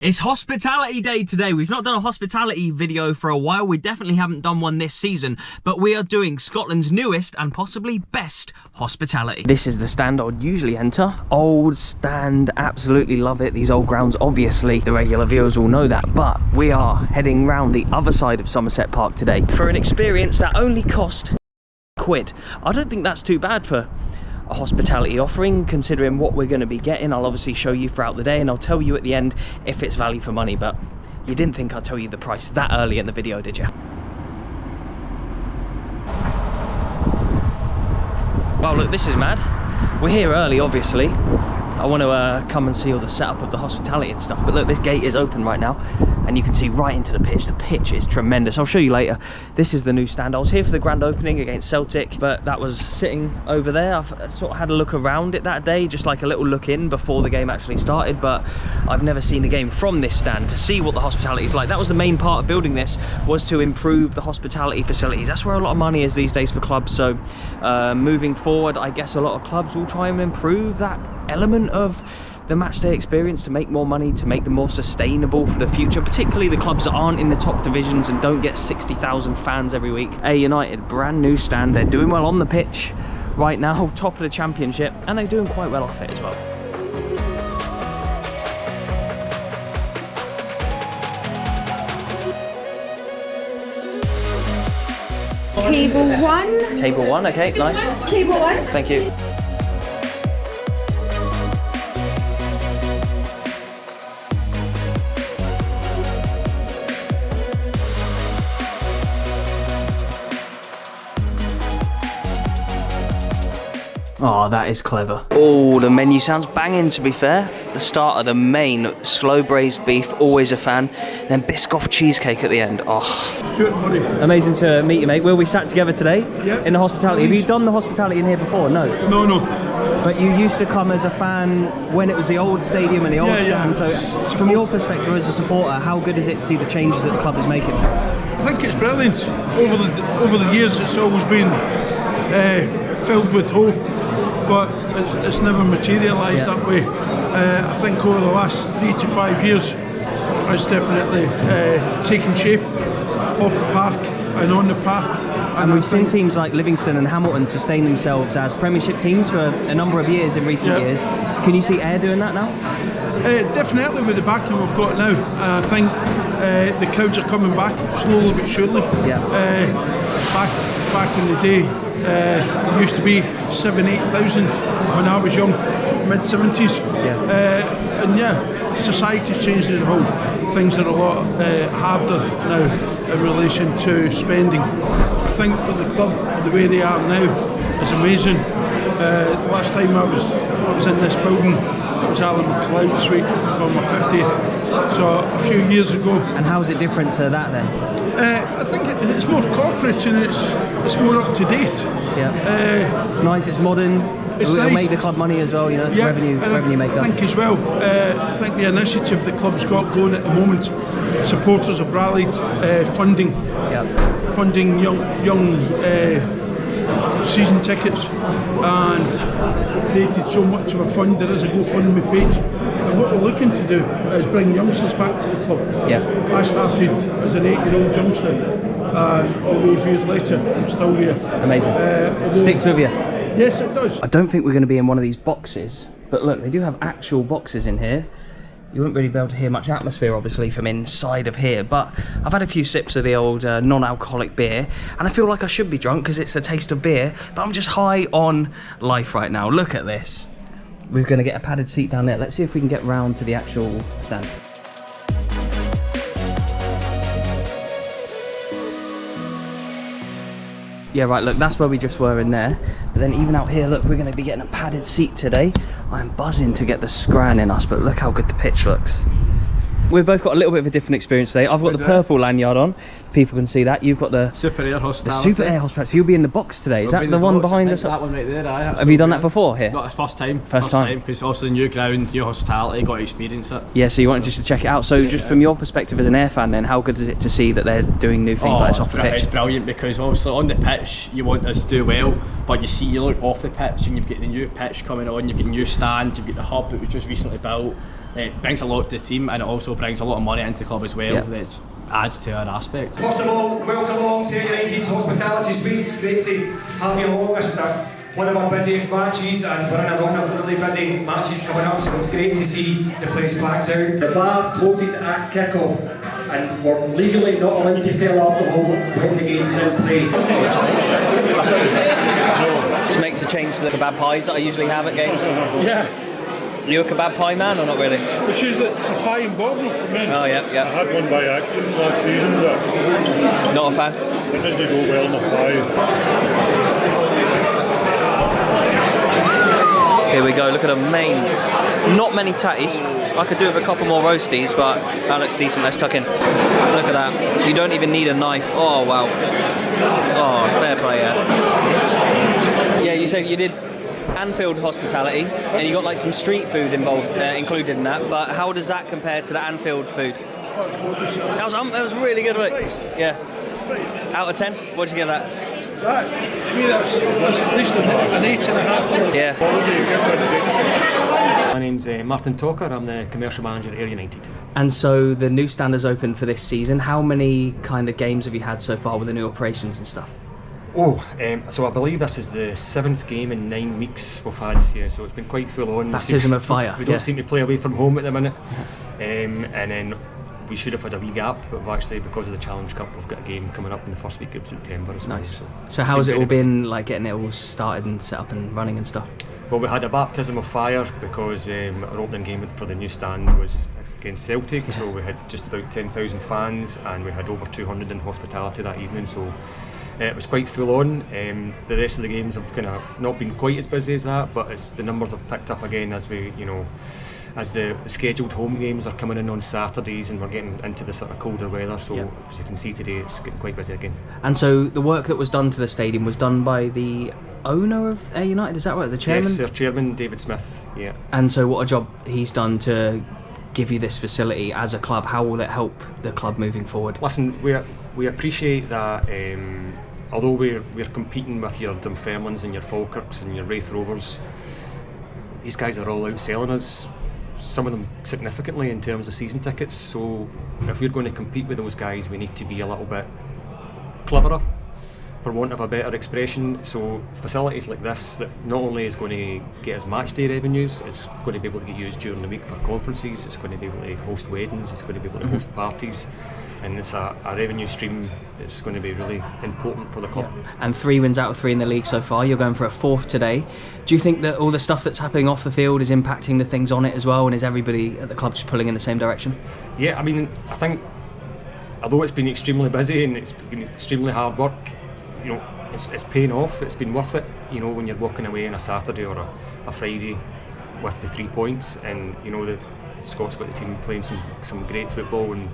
It's hospitality day today. We've not done a hospitality video for a while. We definitely haven't done one this season, but we are doing Scotland's newest and possibly best hospitality. This is the stand I would usually enter. Old stand, absolutely love it. These old grounds, obviously, the regular viewers will know that, but we are heading round the other side of Somerset Park today for an experience that only cost £1. I don't think that's too bad for a hospitality offering, considering what we're going to be getting. I'll obviously show you throughout the day and I'll tell you at the end if it's value for money, but you didn't think I'd tell you the price that early in the video, did you? Well, look, this is mad. We're here early, obviously. I want to come and see all the setup of the hospitality and stuff, but look, this gate is open right now and you can see right into the pitch. The pitch is tremendous. I'll show you later. This is the new stand. I was here for the grand opening against Celtic, but that was sitting over there. I've sort of had a look around it that day, just like a little look in before the game actually started, but I've never seen the game from this stand to see what the hospitality is like. That was the main part of building this, was to improve the hospitality facilities. That's where a lot of money is these days for clubs, so moving forward, I guess a lot of clubs will try and improve that element of the matchday experience to make more money, to make them more sustainable for the future, particularly the clubs that aren't in the top divisions and don't get 60,000 fans every week. Ayr United, brand new stand. They're doing well on the pitch right now, top of the championship, and they're doing quite well off it as well. Table one. Table one, okay, nice. Table one. Thank you. Oh, that is clever. Oh, the menu sounds banging, to be fair. The starter, the main, slow braised beef, always a fan. Then Biscoff cheesecake at the end. Oh. Stuart Murray. Amazing to meet you, mate. Well, we sat together today in the hospitality. Have you done the hospitality in here before? No. No. But you used to come as a fan when it was the old stadium and the old stand. So from your perspective as a supporter, how good is it to see the changes that the club is making? I think it's brilliant. Over the years, it's always been filled with hope, but it's never materialised that way. I think over the last 3 to 5 years, it's definitely taken shape off the park and on the park. And we've seen teams like Livingston and Hamilton sustain themselves as Premiership teams for a number of years in recent years. Can you see Ayr doing that now? Definitely, with the backing we've got now. I think the crowds are coming back slowly but surely. Back in the day, it used to be 7,000-8,000 when I was young, mid-70s. And society's changed as a whole. Things are a lot harder now in relation to spending. I think for the club, the way they are now is amazing. Last time I was in this building, it was Alan McLeod Suite for my 50th, so a few years ago. And how is it different to that then? I think it's more corporate and it's more up to date. It's nice, it's modern. It'll nice. Make the club money as well, you know, it's revenue maker. I think as well, I think the initiative the club's got going at the moment, supporters have rallied, funding young season tickets, and created so much of a fund. There is a GoFundMe page, and what we're looking to do is bring youngsters back to the club. I started as an 8-year-old youngster, and all those years later I'm still here. Amazing. Sticks with you. Yes, it does. I don't think we're going to be in one of these boxes, but look, they do have actual boxes in here. You wouldn't really be able to hear much atmosphere, obviously, from inside of here, but I've had a few sips of the old non-alcoholic beer, and I feel like I should be drunk because it's the taste of beer, but I'm just high on life right now. Look at this. We're going to get a padded seat down there. Let's see if we can get round to the actual stand. Yeah, right, look, that's where we just were in there. But then even out here, look, we're going to be getting a padded seat today. I'm buzzing to get the scran in us, but look how good the pitch looks. We've both got a little bit of a different experience today. I've got the purple lanyard on. People can see that. You've got the Super Ayr hospitality. The Super Ayr hospitality. So you'll be in the box today. Is that the one behind us? That one right there. Have you done that before here? Not the first time. First time. Because obviously new ground, new hospitality, got to experience it. Yeah, so you wanted just to check it out. So just from your perspective as an Ayr fan then, how good is it to see that they're doing new things like this off the pitch? It's brilliant, because obviously on the pitch you want us to do well, but you look off the pitch and you've got the new pitch coming on, you've got the new stand, you've got the hub that was just recently built. It brings a lot to the team, and it also brings a lot of money into the club as well. Yeah. That adds to our aspect. First of all, welcome along to United's hospitality suite. It's great to have you along. This is one of our busiest matches, and we're in a run of really busy matches coming up, so it's great to see the place packed out. The bar closes at kick-off, and we're legally not allowed to sell alcohol when the game's in play. This makes a change to the kebab pies that I usually have at games. Yeah. You a kebab pie man or not really? It's usually it's a pie and bottle for me. Oh yeah, I yeah. had one by accident last season, but Not a fan. it doesn't go well in a pie. Here we go, look at the main. Not many tatties. I could do with a couple more roasties, but that looks decent. Let's tuck in. Look at that. You don't even need a knife. Oh, wow. Oh, fair play, yeah. Yeah, you said you did Anfield hospitality, and you got like some street food involved, included in that, but how does that compare to the Anfield food? That was really good, wasn't it? Yeah. Out of 10, what'd you give that? That, to me, that's at least an 8.5. Yeah. My name's Martin Talker, I'm the commercial manager at Ayr United. And so the new stand is open for this season. How many kind of games have you had so far with the new operations and stuff? So I believe this is the 7th game in 9 weeks we've had here, so it's been quite full on. Baptism of fire. We don't seem to play away from home at the minute. And then we should have had a wee gap, but we've actually, because of the Challenge Cup, we've got a game coming up in the first week of September as well. Nice. So how's it all been, like getting it all started and set up and running and stuff? Well, we had a baptism of fire because our opening game for the new stand was against Celtic, so we had just about 10,000 fans and we had over 200 in hospitality that evening, so it was quite full on. The rest of the games have kind of not been quite as busy as that, but the numbers have picked up again as as the scheduled home games are coming in on Saturdays and we're getting into the sort of colder weather, so as you can see today it's getting quite busy again. And so the work that was done to the stadium was done by the owner of Ayr United, is that right? The chairman? Yes, our chairman, David Smith, yeah. And so what a job he's done to give you this facility as a club. How will it help the club moving forward? Listen, we appreciate that although we're competing with your Dunfermlines and your Falkirks and your Wraith Rovers, these guys are all outselling us, some of them significantly in terms of season tickets, so if we're going to compete with those guys we need to be a little bit cleverer, for want of a better expression. So facilities like this that not only is going to get us match day revenues, it's going to be able to get used during the week for conferences, it's going to be able to host weddings, it's going to be able to host parties, and it's a revenue stream that's going to be really important for the club. Yeah. And 3 wins out of 3 in the league so far. You're going for a 4th today. Do you think that all the stuff that's happening off the field is impacting the things on it as well, and is everybody at the club just pulling in the same direction? Yeah, I mean, I think although it's been extremely busy and it's been extremely hard work, it's paying off. It's been worth it, when you're walking away on a Saturday or a Friday with the 3 points, and the Scots got the team playing some great football, and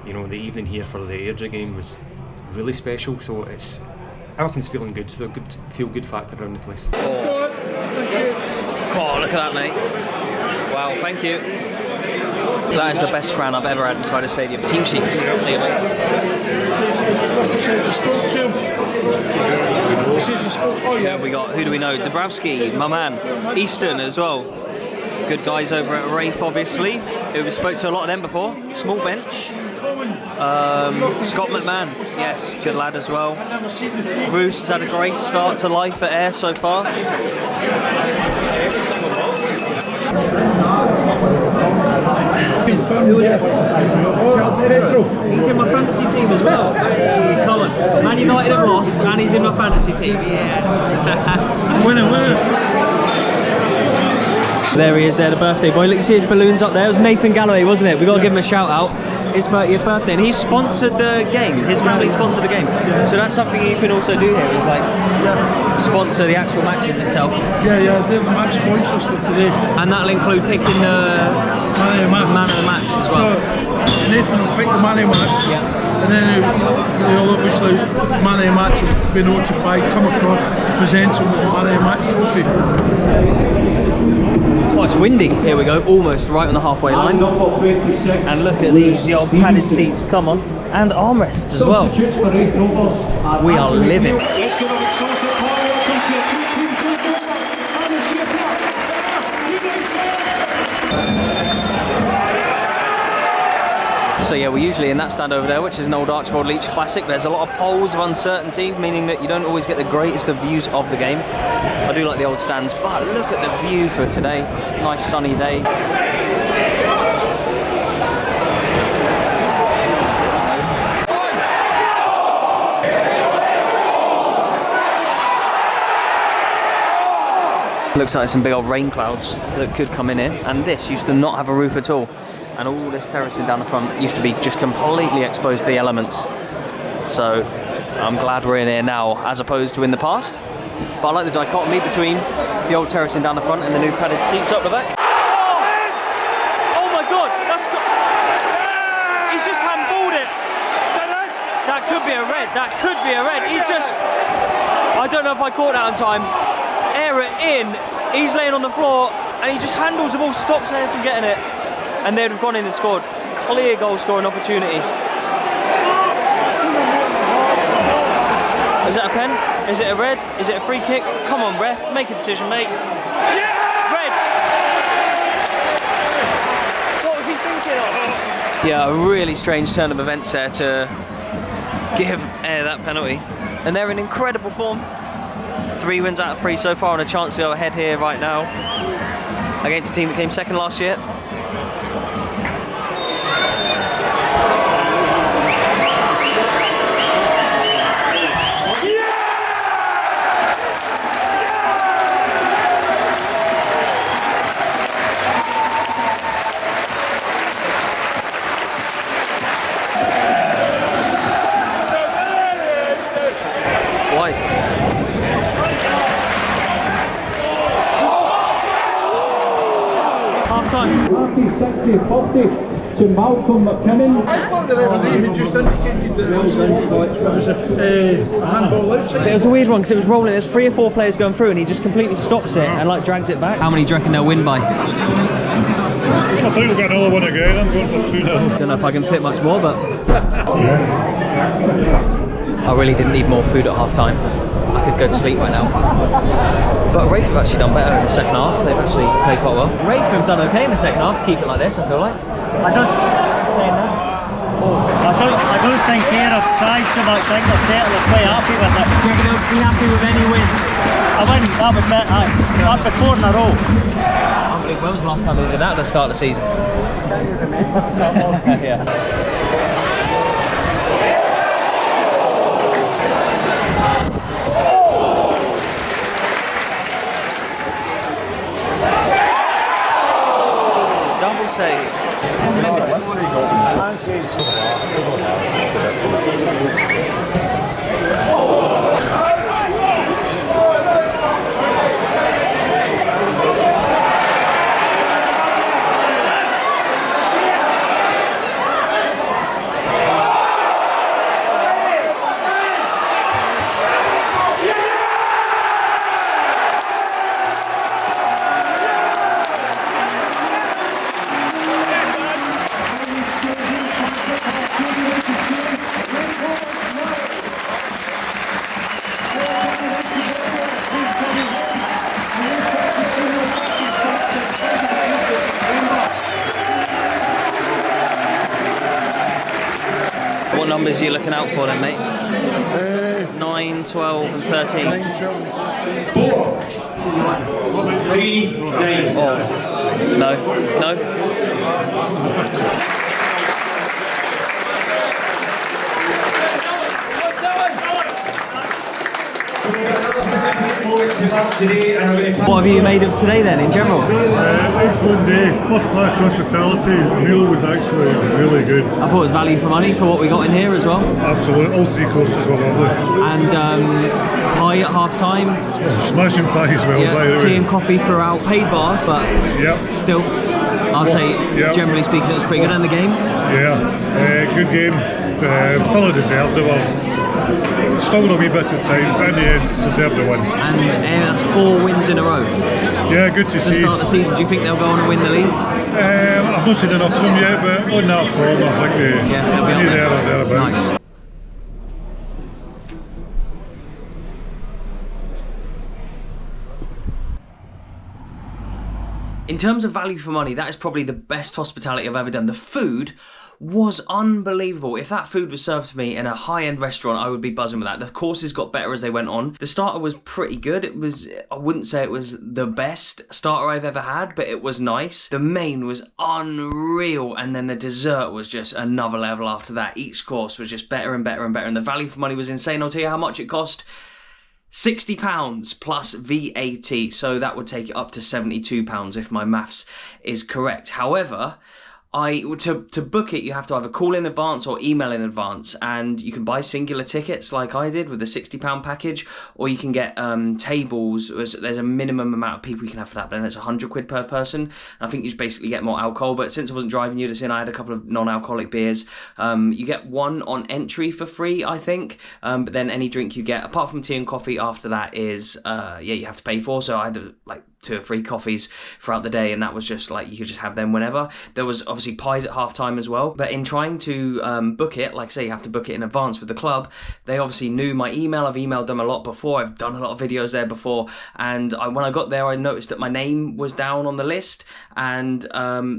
the evening here for the Ayr game was really special, so everything's feeling good. So good feel good factor around the place. Oh, look at that, mate. Wow, thank you. That is the best crown I've ever had inside a stadium. Team sheets. Oh yeah. We got, who do we know? Dubravsky, my man. Easton as well. Good guys over at Wraith, obviously. We spoke to a lot of them before. Small bench. Scott McMahon, yes, good lad as well. Bruce has had a great start to life at Ayr so far. He's in my fantasy team as well. Hey, come on. Man United have lost and he's in my fantasy team. Yes. Winner. There he is there, the birthday boy. Look, you see his balloons up there. It was Nathan Galloway, wasn't it? We've got to give him a shout out. His 30th birthday, and he sponsored the game. His family sponsored the game. So that's something you can also do here, is like sponsor the actual matches itself. Yeah, they're the match sponsors for today. And that'll include picking the man of the match as well. So Nathan will pick the man of the match, yeah. And then he'll obviously, man of the match will be notified, come across, present him with the man of the match trophy. Oh, it's windy. Here we go, almost right on the halfway line. And look at these, the old padded seats, come on. And armrests as well. We are living. Let's give an exhaustive call. Welcome to three teams football. And the super. So yeah, we're usually in that stand over there, which is an old Archibald Leach classic. There's a lot of poles of uncertainty, meaning that you don't always get the greatest of views of the game. I do like the old stands, but look at the view for today. Nice sunny day. Looks like some big old rain clouds that could come in here, and this used to not have a roof at all, and all this terracing down the front used to be just completely exposed to the elements. So I'm glad we're in here now as opposed to in the past, but I like the dichotomy between the old terracing down the front and the new padded seats up the back. Oh my god, he's just handballed it. That could be a red, that could be a red. He's just, I don't know if I caught that on time. Air it in, he's laying on the floor and he just handles the ball, stops Air from getting it, and they'd have gone in and scored. Clear goal scoring opportunity. Is that a pen? Is it a red? Is it a free kick? Come on ref, make a decision mate. Red! What was he thinking of? Yeah, a really strange turn of events there to give Air that penalty. And they're in incredible form. 3 wins out of 3 so far, and a chance to go ahead here right now against a team that came second last year. Half-time. 60-40 to Malcolm McKinnon. I thought the referee had just indicated that there was a handball outside. It was a weird one because it was rolling. There's 3 or 4 players going through, and he just completely stops it and like drags it back. How many do you reckon they'll win by? I think we'll get another one again. I'm going for 2-0. Don't know if I can fit much more, but I really didn't need more food at half time. I could go to sleep right now. But Rafe have actually done better in the second half. They've actually played quite well. Rafe have done okay in the second half to keep it like this, I feel like. I don't Saying that. I don't think Ayr have tried so much. I think they're certainly quite happy with it. Do you reckon they'll be happy with any win? A win, that would be that'd be 4 in a row. Unbelievable. When was the last time they did that at the start of the season? Can you remember? Yeah. Double save. What numbers are you looking out for then, mate? 9, 12 and 13. 4, 3, 9. Oh. No. No. What have you made of today then, in general? Excellent day, first class hospitality. The meal was actually really good. I thought it was value for money for what we got in here as well. Absolutely, all 3 courses were lovely. And pie at half time. Smashing pie as well, by the Yeah, tea way. and coffee throughout. Paid bar, but still, I'd say generally speaking it was pretty good. And the game? Yeah, good game. Fully deserved it. Well, stole a wee bit of time, but in the end, deserved the win. And that's 4 wins in a row. Yeah, good to To see. start the season, do you think they'll go on and win the league? I've not seen enough of them yet, but on that form, I think they'll be up they're there. there or thereabouts. Nice. In terms of value for money, that is probably the best hospitality I've ever done. The food was unbelievable. If that food was served to me in a high-end restaurant, I would be buzzing with that. The courses got better as they went on. The starter was pretty good. I wouldn't say it was the best starter I've ever had, but it was nice. The main was unreal, and then the dessert was just another level after that. Each course was just better and better and better, and the value for money was insane. I'll tell you how much it cost. £60 plus VAT, so that would take it up to £72 if my maths is correct. However, to book it, you have to either call in advance or email in advance, and you can buy singular tickets like I did with the £60 package, or you can get tables. There's a minimum amount of people you can have for that, but then it's £100 per person. And I think you just basically get more alcohol, but since I wasn't driving you this in, I had a couple of non-alcoholic beers. You get one on entry for free, I think, but then any drink you get, apart from tea and coffee after that, is you have to pay for. So I had like 2 or 3 coffees throughout the day, and that was just like, you could just have them whenever. There was obviously pies at half time as well, but in trying to book it, like say you have to book it in advance with the club, they obviously knew my email. I've emailed them a lot before, I've done a lot of videos there before, and when I got there, I noticed that my name was down on the list, and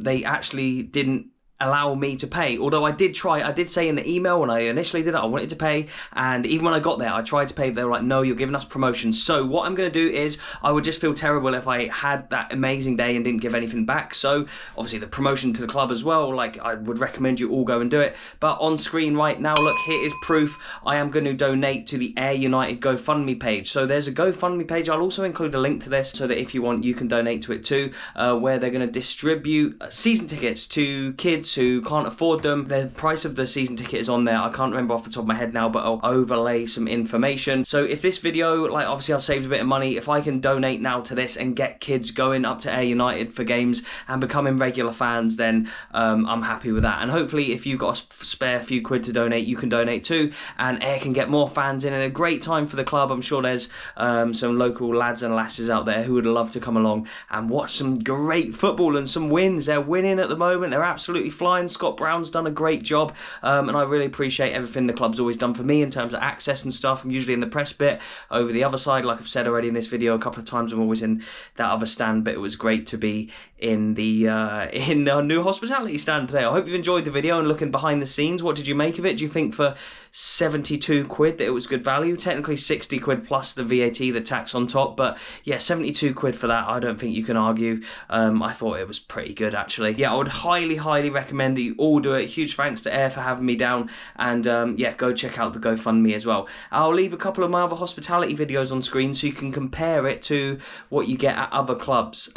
they actually didn't allow me to pay. Although I did say in the email when I initially did it, I wanted to pay, and even when I got there, I tried to pay, but they were like, no, you're giving us promotions. So what I'm going to do is, I would just feel terrible if I had that amazing day and didn't give anything back. So obviously the promotion to the club as well, like I would recommend you all go and do it. But on screen right now, look, here is proof. I am going to donate to the Ayr United GoFundMe page. So there's a GoFundMe page. I'll also include a link to this so that if you want, you can donate to it too, where they're going to distribute season tickets to kids who can't afford them. The price of the season ticket is on there. I can't remember off the top of my head now, but I'll overlay some information. So if this video, like obviously I've saved a bit of money, if I can donate now to this and get kids going up to Ayr United for games and becoming regular fans, then I'm happy with that. And hopefully if you've got a spare few quid to donate, you can donate too, and Ayr can get more fans in, and a great time for the club. I'm sure there's some local lads and lasses out there who would love to come along and watch some great football and some wins. They're winning at the moment. They're absolutely flying. Scott Brown's done a great job, and I really appreciate everything the club's always done for me in terms of access and stuff. I'm usually in the press bit over the other side, like I've said already in this video a couple of times. I'm always in that other stand, but it was great to be in the new hospitality stand today. I hope you've enjoyed the video and looking behind the scenes. What did you make of it? Do you think for 72 quid that it was good value? Technically 60 quid plus the VAT, the tax on top, but yeah, 72 quid for that, I don't think you can argue. I thought it was pretty good actually. Yeah, I would highly recommend that you all do it. Huge thanks to Ayr for having me down, and yeah, go check out the GoFundMe as well. I'll leave a couple of my other hospitality videos on screen so you can compare it to what you get at other clubs.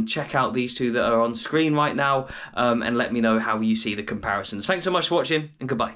Check out these two that are on screen right now, and let me know how you see the comparisons. Thanks so much for watching, and goodbye.